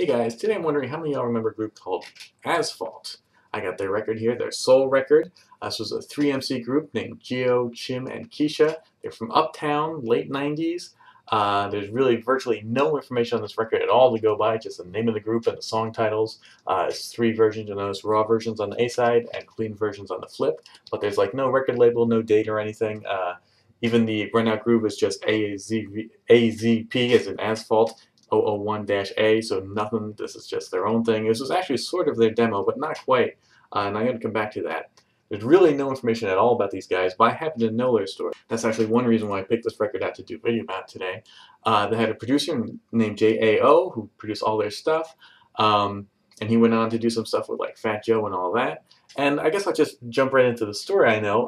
Hey guys, today I'm wondering how many of y'all remember a group called Azphault. I got their record here, their soul record. This was a 3MC group named Gio, Chim, and Keisha. They're from Uptown, late 90s. There's really virtually no information on this record at all to go by, just the name of the group and the song titles. It's 3 versions, you notice raw versions on the A side and clean versions on the flip, but there's like no record label, no date or anything. Even the run out groove is just AZP as in Azphault. 001-A, so nothing, this is just their own thing. This was actually sort of their demo, but not quite, and I'm going to come back to that. There's really no information at all about these guys, but I happen to know their story. That's actually one reason why I picked this record out to do a video about today. They had a producer named JAO who produced all their stuff, and he went on to do some stuff with like Fat Joe and all that. And I guess I'll just jump right into the story I know.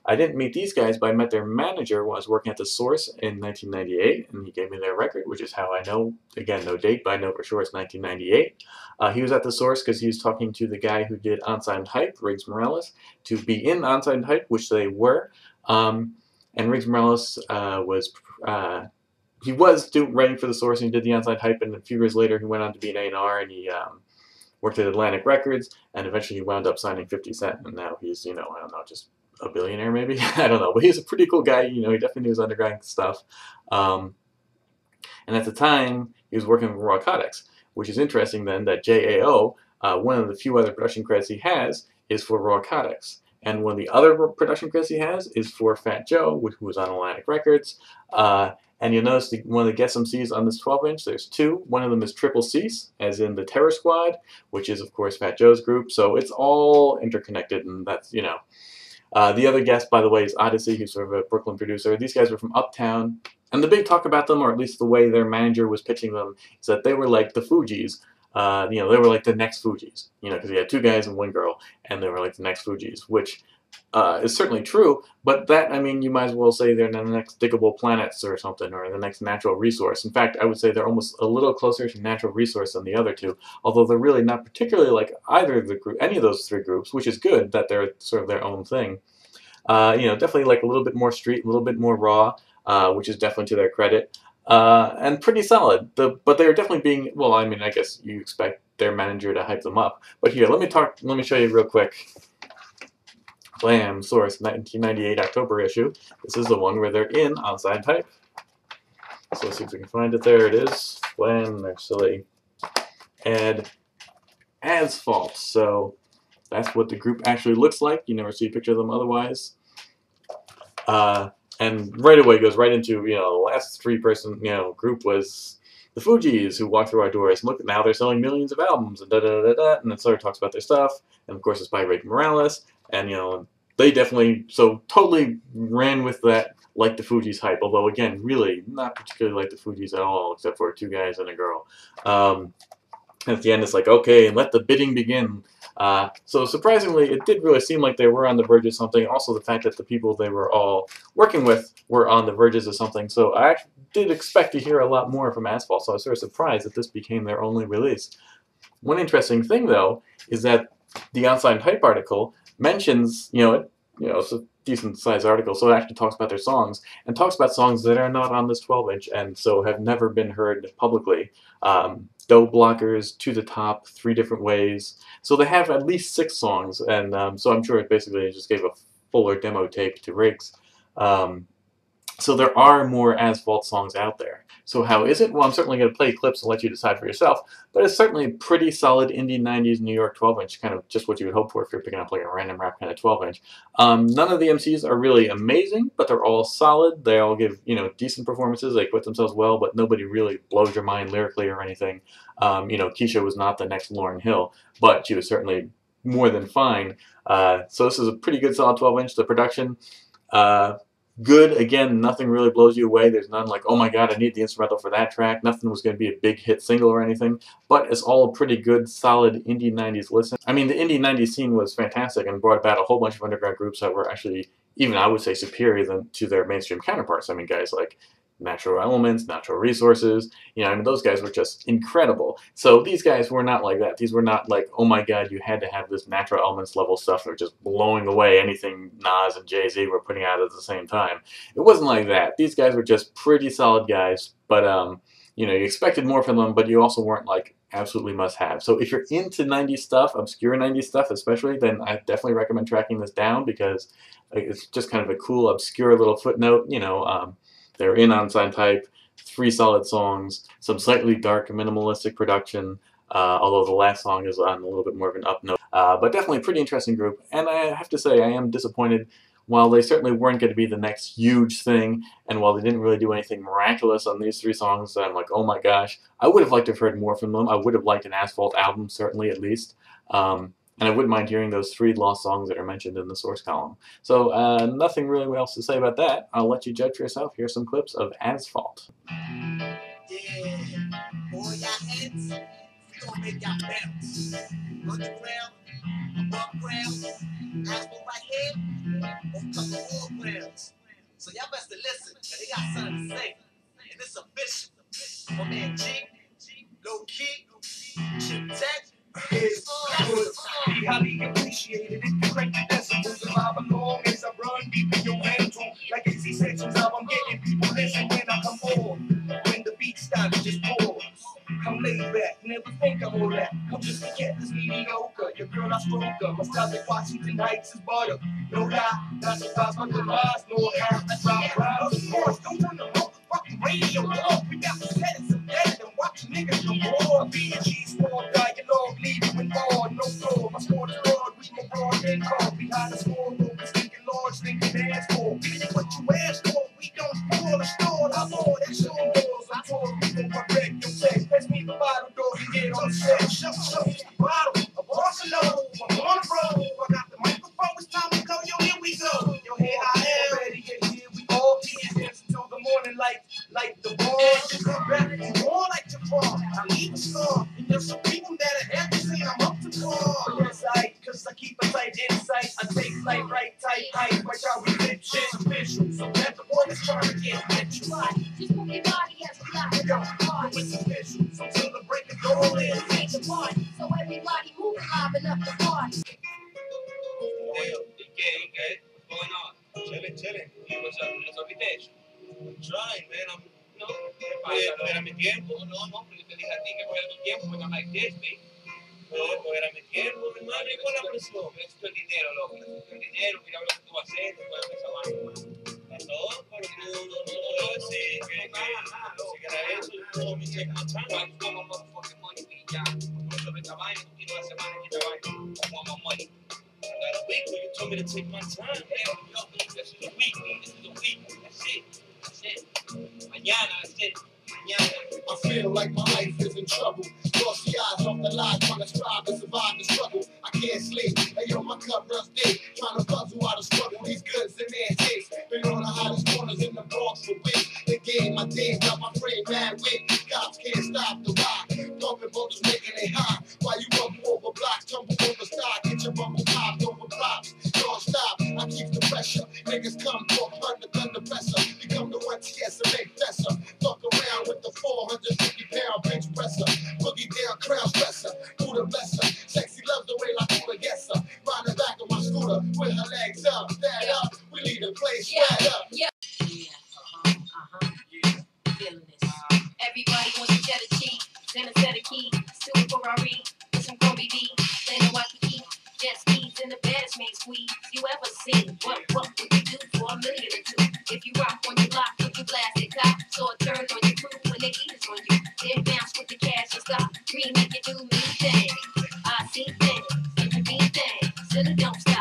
I didn't meet these guys, but I met their manager when I was working at The Source in 1998, and he gave me their record, which is how I know, again, no date, but I know for sure it's 1998. He was at The Source because he was talking to the guy who did Onside Hype, Riggs Morales, to be in Onside Hype, which they were. And Riggs Morales was writing for The Source, and he did the Onside Hype, and a few years later he went on to be an A&R, and he worked at Atlantic Records, and eventually he wound up signing 50 Cent, and now he's, I don't know, just a billionaire maybe? I don't know, but he's a pretty cool guy, he definitely knew his underground stuff. And at the time, he was working with Raw Codex, which is interesting then that JAO, one of the few other production credits he has, is for Raw Codex. And one of the other production credits he has is for Fat Joe, who was on Atlantic Records. And you'll notice one of the guest MCs on this 12-inch, there's 2. One of them is Triple Cease, as in the Terror Squad, which is, of course, Fat Joe's group. So it's all interconnected, and that's, the other guest, by the way, is Odyssey, who's sort of a Brooklyn producer. These guys were from Uptown. And the big talk about them, or at least the way their manager was pitching them, is that they were like the Fugees. They were like the next Fugees, because you had 2 guys and 1 girl, and they were like the next Fugees, which is certainly true, but that, you might as well say they're the next Diggable Planets or something, or the next Natural Resource. In fact, I would say they're almost a little closer to Natural Resource than the other 2, although they're really not particularly like either of the group, any of those 3 groups, which is good that they're sort of their own thing. Definitely like a little bit more street, a little bit more raw, which is definitely to their credit. And pretty solid. But they're definitely being, well, I guess you expect their manager to hype them up. But here, let me show you real quick. Blam, Source, 1998 October issue. This is the one where they're in Onside Hype. So let's see if we can find it. There it is. Blam, they're silly. And Azphault. So that's what the group actually looks like. You never see a picture of them otherwise. And right away goes right into, the last 3-person, group was the Fugees, who walked through our doors. And look, now they're selling millions of albums, and da-da-da-da-da, and then sort of talks about their stuff. And of course it's by Riggs Morales. And, they definitely, totally ran with that, like the Fugees hype. Although, again, really not particularly like the Fugees at all, except for 2 guys and a girl. At the end, it's like, okay, let the bidding begin. So surprisingly, it did really seem like they were on the verge of something. Also, the fact that the people they were all working with were on the verges of something. So I actually did expect to hear a lot more from Azphault, so I was sort of surprised that this became their only release. One interesting thing, though, is that the Onside Hype article mentions, it's a decent-sized article, so it actually talks about their songs, and talks about songs that are not on this 12-inch, and so have never been heard publicly. Dope Blockers, To the Top, 3 Different Ways. So they have at least 6 songs, and so I'm sure it basically just gave a fuller demo tape to Riggs. So there are more Azphault songs out there. So how is it? Well, I'm certainly going to play clips and let you decide for yourself, but it's certainly a pretty solid indie 90s New York 12-inch, kind of just what you would hope for if you're picking up like a random rap kind of 12-inch. None of the MCs are really amazing, but they're all solid. They all give, decent performances. They quit themselves well, but nobody really blows your mind lyrically or anything. Keisha was not the next Lauryn Hill, but she was certainly more than fine. So this is a pretty good solid 12-inch. The production, good. Again, nothing really blows you away. There's none like, oh my god, I need the instrumental for that track. Nothing was going to be a big hit single or anything. But it's all a pretty good, solid indie 90s listen. The indie 90s scene was fantastic and brought about a whole bunch of underground groups that were actually, even I would say, superior to their mainstream counterparts. Guys like Natural Elements, Natural Resources, those guys were just incredible. So these guys were not like that. These were not like, oh my god, you had to have this Natural Elements level stuff that were just blowing away anything Nas and Jay-Z were putting out at the same time. It wasn't like that. These guys were just pretty solid guys, but you know, you expected more from them, but you also weren't like absolutely must have. So if you're into 90s stuff, obscure 90s stuff especially, then I definitely recommend tracking this down because it's just kind of a cool, obscure little footnote. You know, they're in on-sign type, 3 solid songs, some slightly dark, minimalistic production, although the last song is on a little bit more of an up note. But definitely a pretty interesting group, and I have to say I am disappointed. While they certainly weren't going to be the next huge thing, and while they didn't really do anything miraculous on these 3 songs, I'm like, oh my gosh, I would have liked to have heard more from them. I would have liked an Azphault album, certainly, at least. And I wouldn't mind hearing those 3 lost songs that are mentioned in the source column. So nothing really else to say about that. I'll let you judge for yourself. Here's some clips of Azphault. Yeah, boy, y'all heads, we gonna make y'all bounce. Underground, above ground, Azphault right here, on top of all grounds. So y'all best to listen, cause they got something to say. And it's official. My man G, Low Key, Chip Tech. It's good. Be highly appreciated if you crank the decibels. Survive along as I run deep in your mental. Like AC sections, how I'm getting people listen when I come on. When the beat stops, just pause. I'm laid back, never think I'm all that. I'm just a cat that's mediocre. Your girl, I stroke her. My style like Washington Heights is butter. No lie, not surprised by the lies. No half, I drop rounds. Of course, don't turn the motherfucking radio off. We got to set it some dead and watch niggas come more. B&G small dialogue, leave you in awe. No floor, my sport is broad. We more broad than called. Behind the score, focus, thinking large, thinking asshole. What you ask for, we don't spoil the store. I'm on that show doors. I'm told before I wreck your text. Pass me the bottle, dog, and get on set. Show the bottle of Barcelona. I'm on the road. I got the microphone, it's time to go. Yo, here we go. Yo, here I am. Ready, and here we all be. Dance until the morning light, like the ball. Just come back and more like the fall. I leave a scar, and there's some people that are happy saying I'm up to par. Yes, cause I keep a tight insight. I take flight right tight, height, like how we did shit official. So let the boys try to get rich. Just move your body as we got it on the party. It's official, so till the break of dawn is. Take the party, so everybody move liven up the party. ¿Qué? What's going on? Chilling. What's up? ¿No sabes? I'm trying, man. No, no era mi tiempo. No, pero yo te dije a ti que fuera tu tiempo, but not like this, man. No era mi tiempo, hermano. ¿Y cuál es la presión? Necesito el dinero, loco. Necesito el dinero. Mira lo que tú vas a hacer después de esa vaina. No, pero no, sí, que era eso. No, me check my time. I want motherfucking money, ya. Por eso esta vaina, tú tienes una semana en esta vaina. I want my money. I got a week where you told me to take my time, man. This is a week, man. This is a week. That's it. Mañana, that's it. I feel like my life is in trouble. Lost the eyes off the line, trying to strive and survive the struggle. I can't sleep. Hey yo, my cup runs deep. Trying to puzzle out of struggle. These goods and antiques. Been on the hottest corners in the Bronx for weeks. The game, my day, got my brain mad weak. Cops can't stop the rock. Talking about just making it hot. While you rumble over blocks, tumble over stock. Get your bumble popped over props. Don't stop. I keep the pressure. Niggas come talk, run the thunder presser. Become the one TS and make fessor. Fuck around with the 450-pound bench presser. Boogie down crown stresser. Who the blesser? Sexy loves the way like who the guesser. Ride the back of my scooter with her legs up. Stand up. We leave the place straight up. Yeah. Feeling this. Everybody wants to get a cheat. Then a set of keys. Still a Ferrari. With some Kobe D. Then a Waikiki. Jet skis in the baddest made squeeze you ever seen. What would you do for $1 million or 2? If you rock on your block, if you blast it cop. So it turn on your crew when they eat it on you. Then bounce with the cash and stop. Green make you do me thing. I see things. If you be things. Still don't stop.